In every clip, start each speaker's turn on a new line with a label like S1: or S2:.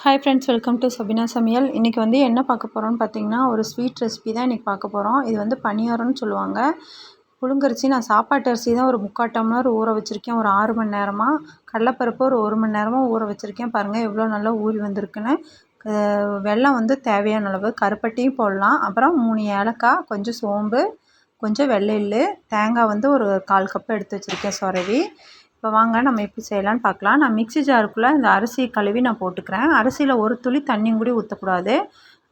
S1: Hi friends, welcome to Sabina சமையல். இன்றைக்கி வந்து என்ன பார்க்க போகிறோன்னு பார்த்தீங்கன்னா, ஒரு ஸ்வீட் ரெசிபி தான் இன்றைக்கி பார்க்க போகிறோம். இது வந்து பணியாரம்னு சொல்லுவாங்க. புழுங்கரிசி நான் சாப்பாட்டு அரிசி தான் ஒரு 3/4 டம்ளர் ஊற வச்சுருக்கேன் ஒரு 6 மணி நேரமாக. கடலைப்பருப்பு ஒரு 1 மணி நேரமாக ஊற வச்சுருக்கேன். பாருங்கள் எவ்வளோ நல்லா ஊறி வந்திருக்குன்னு. வெல்லம் வந்து தேவையான அளவு, கருப்பட்டியும் போடலாம். அப்புறம் 3 ஏலக்காய், கொஞ்சம் சோம்பு, கொஞ்சம் வெள்ளை எள்ளு, தேங்காய் வந்து ஒரு 1/4 கப் எடுத்து வச்சுருக்கேன் சொரவி. இப்போ வாங்க நம்ம எப்படி செய்யலான்னு பார்க்கலாம். நான் மிக்ஸி ஜாருக்குள்ளே இந்த அரிசி கழுவி நான் போட்டுக்கிறேன். அரிசியில் ஒரு துளி தண்ணியும் கூட ஊற்றக்கூடாது.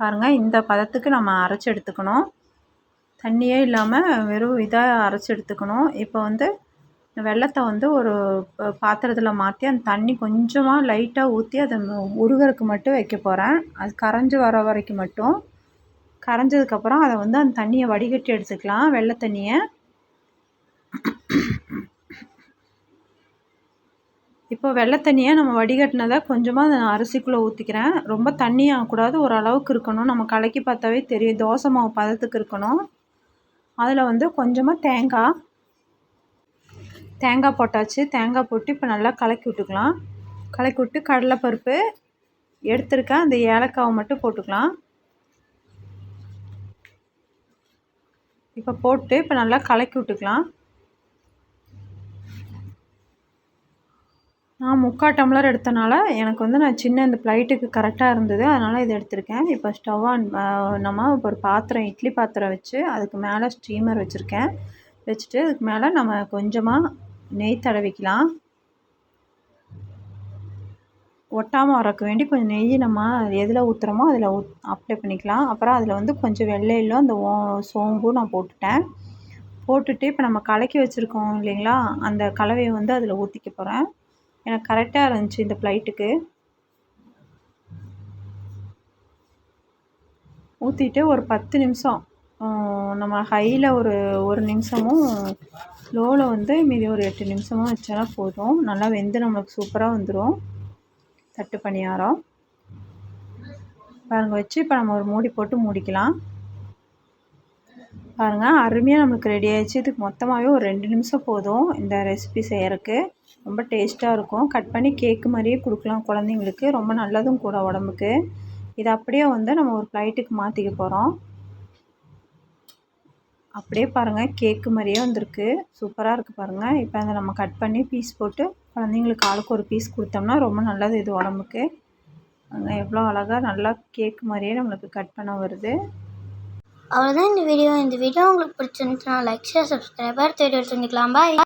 S1: பாருங்கள், இந்த பதத்துக்கு நம்ம அரைச்சி எடுத்துக்கணும். தண்ணியே இல்லாமல் வெறும் இதாக அரைச்சி எடுத்துக்கணும். இப்போ வந்து வெல்லத்தை வந்து ஒரு பாத்திரத்தில் மாற்றி அந்த தண்ணி கொஞ்சமாக லைட்டாக ஊற்றி அதை உருகிறதுக்கு மட்டும் வைக்க போகிறேன். அது கரைஞ்சி வர வரைக்கும் மட்டும். கரைஞ்சதுக்கப்புறம் அதை வந்து அந்த தண்ணியை வடிகட்டி எடுத்துக்கலாம், வெள்ளை தண்ணியை. இப்போ வெள்ளை தண்ணியை நம்ம வடிகட்டினதை கொஞ்சமாக அந்த அரிசிக்குள்ளே ஊற்றிக்கிறேன். ரொம்ப தண்ணி ஆகக்கூடாது, ஓரளவுக்கு இருக்கணும். நம்ம கலக்கி பார்த்தாவே தெரியும், தோசை மாவு பதத்துக்கு இருக்கணும். அதில் வந்து கொஞ்சமாக தேங்காய் போட்டாச்சு. தேங்காய் போட்டு இப்போ நல்லா கலக்கி விட்டுக்கலாம். கலக்கி விட்டு கடலைப்பருப்பு எடுத்துருக்கேன், அந்த ஏலக்காவை மட்டும் போட்டுக்கலாம். இப்போ போட்டு இப்போ நல்லா கலக்கி விட்டுக்கலாம். நான் 3/4 டம்ளர் எடுத்தனால எனக்கு வந்து நான் சின்ன இந்த ப்ளைட்டுக்கு கரெக்டாக இருந்தது, அதனால் இதை எடுத்திருக்கேன். இப்போ ஸ்டவ் ஆன் நம்ம ஒரு பாத்திரம், இட்லி பாத்திரம் வச்சு அதுக்கு மேலே ஸ்டீமர் வச்சுருக்கேன். வச்சுட்டு அதுக்கு மேலே நம்ம கொஞ்சமாக நெய் தடவிக்கலாம். ஒட்டாமல் வரக்கு வேண்டி கொஞ்சம் நெய் நம்ம எதில் ஊற்றுறோமோ அதில் அப்ளை பண்ணிக்கலாம். அப்புறம் அதில் வந்து கொஞ்சம் வெள்ளையிலும் அந்த சோம்பும் நான் போட்டுட்டேன். போட்டுட்டு இப்போ நம்ம கலக்கி வச்சுருக்கோம் இல்லைங்களா, அந்த கலவையை வந்து அதில் ஊற்றிக்க போகிறேன். எனக்கு கரெக்டாக இருந்துச்சு இந்த ப்ளைட்டுக்கு. ஊற்றிட்டு ஒரு 10 நிமிஷம் நம்ம ஹையில் ஒரு நிமிஷமும், லோவில் வந்து மீதி ஒரு 8 நிமிஷமும் வச்சாலும் போதும். நல்லா வெந்து நம்மளுக்கு சூப்பராக வந்துடும் தட்டு பணியாரம். பாருங்கள், வச்சு இப்போ நம்ம ஒரு மூடி போட்டு மூடிக்கலாம். பாருங்கள், அருமையாக நம்மளுக்கு ரெடி ஆகிடுச்சு. இதுக்கு மொத்தமாகவே ஒரு 2 நிமிஷம் போதும் இந்த ரெசிபி செய்கிறதுக்கு. ரொம்ப டேஸ்ட்டாக இருக்கும். கட் பண்ணி கேக்கு மாதிரியே கொடுக்கலாம் குழந்தைங்களுக்கு, ரொம்ப நல்லதும் கூட உடம்புக்கு. இதை அப்படியே வந்து நம்ம ஒரு ப்ளைட்டுக்கு மாற்றிக்க போகிறோம். அப்படியே பாருங்கள், கேக்கு மாதிரியே வந்திருக்கு, சூப்பராக இருக்குது பாருங்கள். இப்போ அதை நம்ம கட் பண்ணி பீஸ் போட்டு குழந்தைங்களுக்கு ஆளுக்கு ஒரு பீஸ் கொடுத்தோம்னா ரொம்ப நல்லது இது உடம்புக்கு. அங்கே எவ்வளோ அழகாக நல்லா கேக்கு மாதிரியே நம்மளுக்கு கட் பண்ண வருது.
S2: அவ்வளோதான் இந்த வீடியோ உங்களுக்கு பிடிச்சிருந்துச்சுன்னா லைக், ஷேர், சப்ஸ்கிரைபர் தேடி எடுத்துக்கலாம். பாய்.